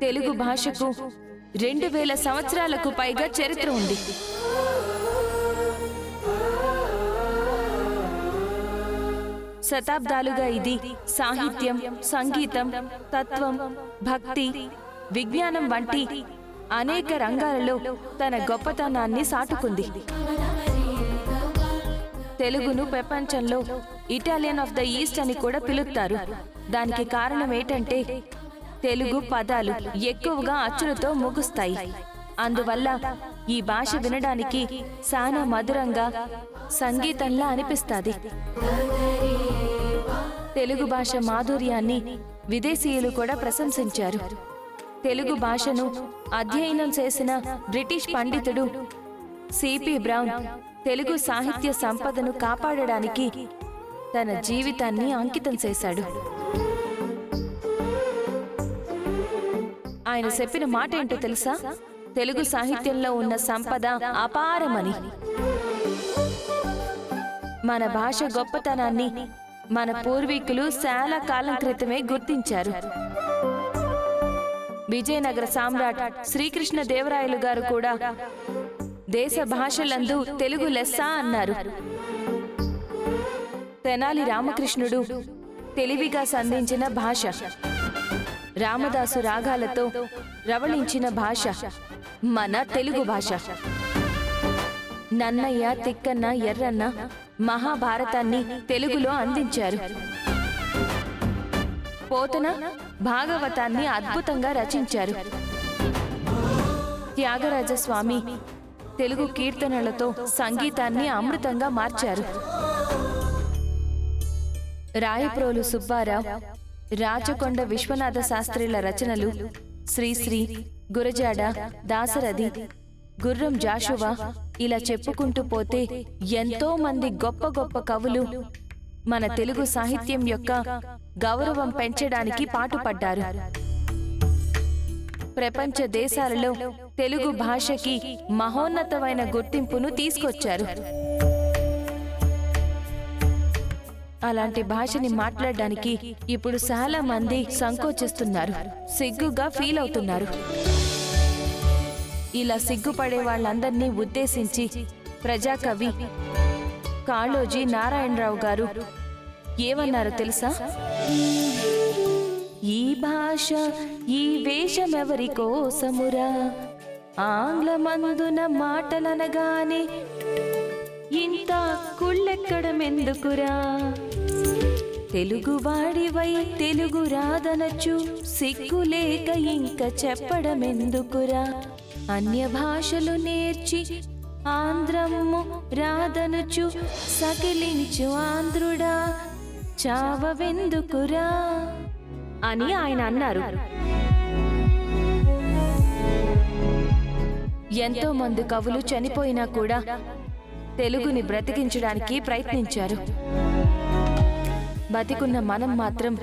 తెలుగు భాషకు 2000 సంవత్సరాలకు పైగా చరిత్ర ఉంది. శతాబ్దాలుగా ఇది సాహిత్యం, సంగీతం, తత్వం, భక్తి, విజ్ఞానం వంటి అనేక రంగాలలో తన గొప్పతనాన్ని సాటుకుంది. తెలుగును ప్రపంచంలో ఇటాలియన్ ఆఫ్ ద ఈస్ట్ అని కూడా పిలుస్తారు. దానికి కారణం ఏంటంటే తెలుగు పదాలు ఎక్కువగా అచ్చులతో ముగుస్తాయి. అందువల్ల ఈ భాష వినడానికి చాలా మధురంగా, సంగీతంలా అనిపిస్తుంది. తెలుగు భాష మాధుర్యాన్ని విదేశీయులు కూడా ప్రశంసించారు. తెలుగు భాషను అధ్యయనం చేసిన బ్రిటిష్ పండితుడు సిపి బ్రౌన్ తెలుగు సాహిత్య సంపదను కాపాడడానికి తన జీవితాన్ని అంకితం చేశాడు. ఆయన చెప్పిన మాట ఏంటో తెలుసా? తెలుగు సాహిత్యంలో ఉన్న సంపద అపారమని. మన భాష గొప్పతనాన్ని మన పూర్వీకులు చాలా కాలం క్రితమే గుర్తించారు. విజయనగర సామ్రాట్ శ్రీకృష్ణ దేవరాయలు గారు కూడా దేశ భాషలందు తెలుగు లెస్స అన్నారు. తెనాలి రామకృష్ణుడు తెలివిగా సంధించిన భాష, రామదాసు రాగాలతో రవళించిన భాష మన తెలుగు భాష. నన్నయ్య, తిక్కన్న, ఎర్రన్న మహాభారతాన్ని తెలుగులో అందించారు. పోతన భాగవతాన్ని అద్భుతంగా రచించారు. త్యాగరాజస్వామి తెలుగు కీర్తనలతో సంగీతాన్ని అమృతంగా మార్చారు. రాయప్రోలు సుబ్బారావు, రాచకొండ విశ్వనాథ శాస్త్రిల రచనలు, శ్రీశ్రీ, గురజాడ, దాశరథి, గుర్రం జాషువా ఇలా చెప్పుకుంటూ పోతే ఎంతో మంది గొప్ప గొప్ప కవులు మన తెలుగు సాహిత్యం యొక్క గౌరవం పెంచడానికి పాటుపడ్డారు. ప్రపంచ దేశాలలో తెలుగు భాషకి మహోన్నతమైన గుర్తింపును తీసుకొచ్చారు. అలాంటి భాషని మాట్లాడడానికి ఇప్పుడు చాలా మంది సంకోచిస్తున్నారు, సిగ్గుగా ఫీల్ అవుతున్నారు. ఇలా సిగ్గుపడే వాళ్ళందరినీ ఉద్దేశించి ప్రజాకవి కాళోజీ నారాయణరావు గారు ఏమన్నారో తెలుసా? ఈ భాష ఈ వేషమెవరి కోసమురా, ఆంగ్లమందున మాటలనగానే ఇంత కుళ్ళెక్కడమెందుకురా, తెలుగువాడివై తెలుగు రాదనచ్చు, సిగ్గులేక ఇంక చెప్పడమెందుకురా, అన్య భాషలు నేర్చి ఆంధ్రము రాదనుచు, సకిలించు ఆంధ్రుడా చావవెందుకురా అని ఆయన అన్నారు. ఎంతో మంది కవులు చనిపోయినా కూడా తెలుగుని బ్రతికించడానికి ప్రయత్నించారు. బతికున్న మనం మాత్రం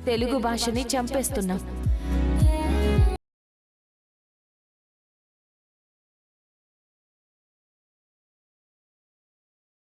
తెలుగు భాషని చంపేస్తున్నాం.